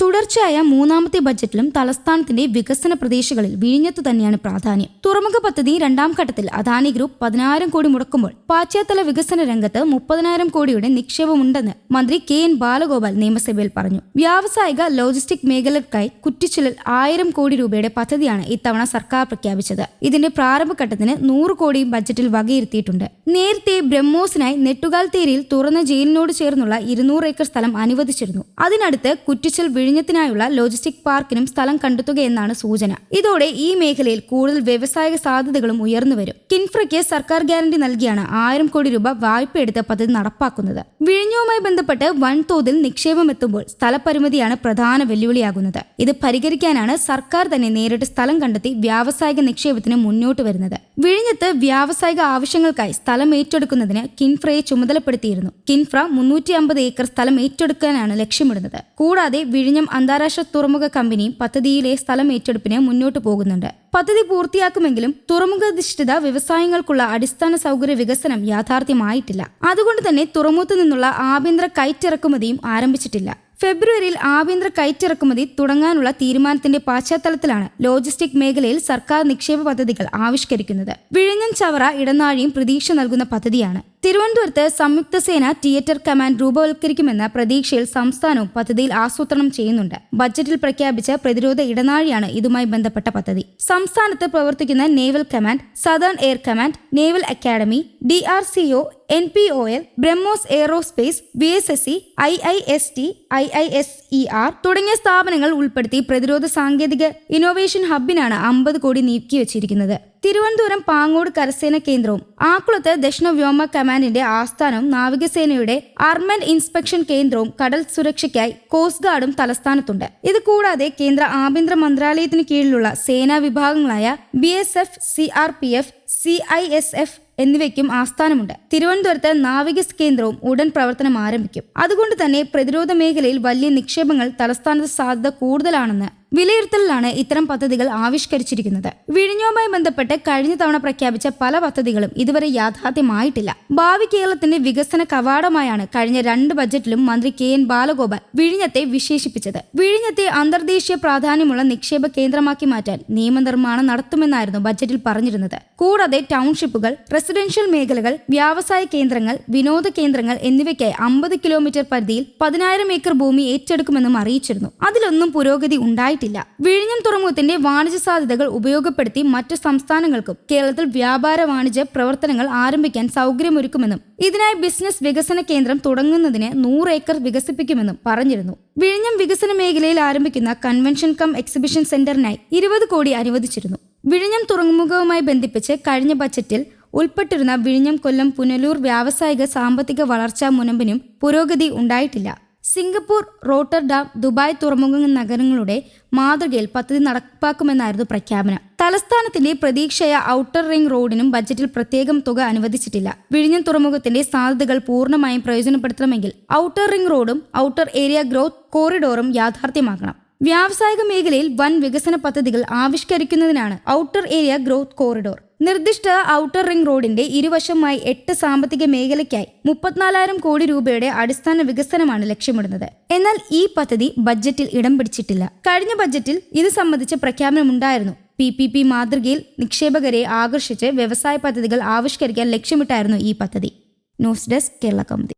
തുടർച്ചയായ മൂന്നാമത്തെ ബജറ്റിലും തലസ്ഥാനത്തിന്റെ വികസന പ്രദേശങ്ങളിൽ വിഴിഞ്ഞത്തു തന്നെയാണ് പ്രാധാന്യം. തുറമുഖ പദ്ധതി രണ്ടാം ഘട്ടത്തിൽ അദാനി ഗ്രൂപ്പ് 10,000 കോടി മുടക്കുമ്പോൾ പശ്ചാത്തല വികസന രംഗത്ത് 30,000 കോടിയുടെ നിക്ഷേപമുണ്ടെന്ന് മന്ത്രി KN ബാലഗോപാൽ നിയമസഭയിൽ പറഞ്ഞു. വ്യാവസായിക ലോജിസ്റ്റിക് മേഖലകൾക്കായി കുറ്റിച്ചിലിൽ 1000 കോടി രൂപയുടെ പദ്ധതിയാണ് ഇത്തവണ സർക്കാർ പ്രഖ്യാപിച്ചത്. ഇതിന്റെ പ്രാരംഭഘട്ടത്തിന് 100 കോടി ബജറ്റിൽ വകയിരുത്തിയിട്ടുണ്ട്. നേരത്തെ ബ്രഹ്മോസിനായി നെട്ടുകാൽത്തേരിയിൽ തുറന്ന ജയിലിനോട് ചേർന്നുള്ള 200 ഏക്കർ സ്ഥലം അനുവദിച്ചിരുന്നു. അതിനടുത്ത് കുറ്റിച്ചിൽ വിഴിഞ്ഞത്തിനായുള്ള ലോജിസ്റ്റിക് പാർക്കിനും സ്ഥലം കണ്ടെത്തുകയെന്നാണ് സൂചന. ഇതോടെ ഈ മേഖലയിൽ കൂടുതൽ വ്യവസായിക സാധ്യതകളും ഉയർന്നുവരും. കിൻഫ്രയ്ക്ക് സർക്കാർ ഗ്യാരണ്ടി നൽകിയാണ് 1000 കോടി രൂപ വായ്പയെടുത്ത പദ്ധതി നടപ്പാക്കുന്നത്. വിഴിഞ്ഞവുമായി ബന്ധപ്പെട്ട് വൻതോതിൽ നിക്ഷേപം എത്തുമ്പോൾ സ്ഥലപരിമിതിയാണ് പ്രധാന വെല്ലുവിളിയാകുന്നത്. ഇത് പരിഹരിക്കാനാണ് സർക്കാർ തന്നെ നേരിട്ട് സ്ഥലം കണ്ടെത്തി വ്യാവസായിക നിക്ഷേപത്തിന് മുന്നോട്ട് വരുന്നത്. വിഴിഞ്ഞത്ത് വ്യാവസായിക ആവശ്യങ്ങൾക്കായി സ്ഥലം ഏറ്റെടുക്കുന്നതിന് കിൻഫ്രയെ ചുമതലപ്പെടുത്തിയിരുന്നു. കിൻഫ്ര 350 ഏക്കർ സ്ഥലം ഏറ്റെടുക്കാനാണ് ലക്ഷ്യമിടുന്നത്. കൂടാതെ വിഴിഞ്ഞം അന്താരാഷ്ട്ര തുറമുഖ കമ്പനിയും പദ്ധതിയിലെ സ്ഥലം ഏറ്റെടുപ്പിന് മുന്നോട്ട് പോകുന്നുണ്ട്. പദ്ധതി പൂർത്തിയാക്കുമെങ്കിലും തുറമുഖാധിഷ്ഠിത വ്യവസായങ്ങൾക്കുള്ള അടിസ്ഥാന സൗകര്യ വികസനം യാഥാർത്ഥ്യമായിട്ടില്ല. അതുകൊണ്ട് തന്നെ തുറമുഖത്തു നിന്നുള്ള ആഭ്യന്തര കയറ്റിറക്കുമതിയും ആരംഭിച്ചിട്ടില്ല. ഫെബ്രുവരിയിൽ ആഭ്യന്തര കയറ്റിറക്കുമതി തുടങ്ങാനുള്ള തീരുമാനത്തിന്റെ പശ്ചാത്തലത്തിലാണ് ലോജിസ്റ്റിക് മേഖലയിൽ സർക്കാർ നിക്ഷേപ പദ്ധതികൾ ആവിഷ്കരിക്കുന്നത്. വിഴിഞ്ഞം ചവറ ഇടനാഴിയും പ്രതീക്ഷ നൽകുന്ന പദ്ധതിയാണ്. തിരുവനന്തപുരത്ത് സംയുക്ത സേന തിയേറ്റർ കമാൻഡ് രൂപവൽക്കരിക്കുമെന്ന പ്രതീക്ഷയിൽ സംസ്ഥാനവും പദ്ധതിയിൽ ആസൂത്രണം ചെയ്യുന്നുണ്ട്. ബജറ്റിൽ പ്രഖ്യാപിച്ച പ്രതിരോധ ഇടനാഴിയാണ് ഇതുമായി ബന്ധപ്പെട്ട പദ്ധതി. സംസ്ഥാനത്ത് പ്രവർത്തിക്കുന്ന naval command, southern air command, naval academy, DRCO, NPOL, BrahMos aerospace, VSSC, IIST, IISER തുടങ്ങിയ സ്ഥാപനങ്ങൾ ഉൾപ്പെടുത്തി പ്രതിരോധ സാങ്കേതിക ഇന്നോവേഷൻ ഹബിനാണ് 50 കോടി നീക്കിവച്ചിരിക്കുന്നത്. തിരുവനന്തപുരം പാങ്ങോട് കരസേന കേന്ദ്രവും ആക്കുളത്ത് ദക്ഷിണ വ്യോമ കമാൻഡിന്റെ ആസ്ഥാനവും നാവികസേനയുടെ ആർമന്റ് ഇൻസ്പെക്ഷൻ കേന്ദ്രവും കടൽ സുരക്ഷയ്ക്കായി കോസ്റ്റ് ഗാർഡും തലസ്ഥാനത്തുണ്ട്. ഇത് കൂടാതെ കേന്ദ്ര ആഭ്യന്തര മന്ത്രാലയത്തിന് കീഴിലുള്ള സേനാ വിഭാഗങ്ങളായ BSF, CRPF, CISF എന്നിവയ്ക്കും ആസ്ഥാനമുണ്ട്. തിരുവനന്തപുരത്ത് നാവിക കേന്ദ്രവും ഉടൻ പ്രവർത്തനം ആരംഭിക്കും. അതുകൊണ്ട് തന്നെ പ്രതിരോധ മേഖലയിൽ വലിയ നിക്ഷേപങ്ങൾ തലസ്ഥാനത്ത് സാധ്യത കൂടുതലാണെന്ന് വിലയിരുത്തലിലാണ് ഇത്തരം പദ്ധതികൾ ആവിഷ്കരിച്ചിരിക്കുന്നത്. വിഴിഞ്ഞവുമായി ബന്ധപ്പെട്ട് കഴിഞ്ഞ തവണ പ്രഖ്യാപിച്ച പല പദ്ധതികളും ഇതുവരെ യാഥാർത്ഥ്യമായിട്ടില്ല. ഭാവി കേരളത്തിന്റെ വികസന കവാടമായാണ് കഴിഞ്ഞ 2 ബജറ്റിലും മന്ത്രി KN ബാലഗോപാൽ വിഴിഞ്ഞത്തെ വിശേഷിപ്പിച്ചത്. വിഴിഞ്ഞത്തെ അന്തർദേശീയ പ്രാധാന്യമുള്ള നിക്ഷേപ കേന്ദ്രമാക്കി മാറ്റാൻ നിയമനിർമ്മാണം നടത്തുമെന്നായിരുന്നു ബജറ്റിൽ പറഞ്ഞിരുന്നത്. കൂടാതെ ടൗൺഷിപ്പുകൾ, റെസിഡൻഷ്യൽ മേഖലകൾ, വ്യാവസായ കേന്ദ്രങ്ങൾ, വിനോദ കേന്ദ്രങ്ങൾ എന്നിവയ്ക്കായി 50 കിലോമീറ്റർ പരിധിയിൽ 10,000 ഏക്കർ ഭൂമി ഏറ്റെടുക്കുമെന്നും അറിയിച്ചിരുന്നു. അതിലൊന്നും പുരോഗതി ഉണ്ടായിട്ടില്ല. വിഴിഞ്ഞം തുറമുഖത്തിന്റെ വാണിജ്യ സാധ്യതകൾ ഉപയോഗപ്പെടുത്തി മറ്റു സംസ്ഥാനങ്ങൾക്കും കേരളത്തിൽ വ്യാപാര വാണിജ്യ പ്രവർത്തനങ്ങൾ ആരംഭിക്കാൻ സൗകര്യമൊരുക്കുമെന്നും ഇതിനായി ബിസിനസ് വികസന കേന്ദ്രം തുടങ്ങുന്നതിന് 100 ഏക്കർ വികസിപ്പിക്കുമെന്നും പറഞ്ഞിരുന്നു. വിഴിഞ്ഞം വികസന മേഖലയിൽ ആരംഭിക്കുന്ന കൺവെൻഷൻ കം എക്സിബിഷൻ സെന്ററിനായി 20 കോടി അനുവദിച്ചിരുന്നു. വിഴിഞ്ഞം തുറമുഖവുമായി ബന്ധിപ്പിച്ച് കഴിഞ്ഞ ബജറ്റിൽ ഉൾപ്പെട്ടിരുന്ന വിഴിഞ്ഞം കൊല്ലം പുനലൂർ വ്യാവസായിക സാമ്പത്തിക വളർച്ചാ മുനമ്പിനും പുരോഗതി ഉണ്ടായിട്ടില്ല. സിംഗപ്പൂർ, റോട്ടർഡാം, ദുബായ് തുറമുഖ നഗരങ്ങളുടെ മാതൃകയിൽ പദ്ധതി നടപ്പാക്കുമെന്നായിരുന്നു പ്രഖ്യാപനം. തലസ്ഥാനത്തിന്റെ പ്രതീക്ഷയായ ഔട്ടർ റിംഗ് റോഡിനും ബജറ്റിൽ പ്രത്യേകം തുക അനുവദിച്ചിട്ടില്ല. വിഴിഞ്ഞം തുറമുഖത്തിന്റെ സാധ്യതകൾ പൂർണ്ണമായും പ്രയോജനപ്പെടുത്തണമെങ്കിൽ ഔട്ടർ റിംഗ് റോഡും ഔട്ടർ ഏരിയ ഗ്രോത്ത് കോറിഡോറും യാഥാർത്ഥ്യമാക്കണം. വ്യാവസായിക മേഖലയിൽ വൻ വികസന പദ്ധതികൾ ആവിഷ്കരിക്കുന്നതിനാണ് ഔട്ടർ ഏരിയ ഗ്രോത്ത് കോറിഡോർ. നിർദ്ദിഷ്ട ഔട്ടർ റിംഗ് റോഡിന്റെ ഇരുവശമായി 8 സാമ്പത്തിക മേഖലയ്ക്കായി 34,000 കോടി രൂപയുടെ അടിസ്ഥാന വികസനമാണ് ലക്ഷ്യമിടുന്നത്. എന്നാൽ ഈ പദ്ധതി ബജറ്റിൽ ഇടം പിടിച്ചിട്ടില്ല. കഴിഞ്ഞ ബജറ്റിൽ ഇത് സംബന്ധിച്ച പ്രഖ്യാപനമുണ്ടായിരുന്നു. PPP മാതൃകയിൽ നിക്ഷേപകരെ ആകർഷിച്ച് വ്യവസായ പദ്ധതികൾ ആവിഷ്കരിക്കാൻ ലക്ഷ്യമിട്ടായിരുന്നു ഈ പദ്ധതി. News desk, Kerala Kaumudi.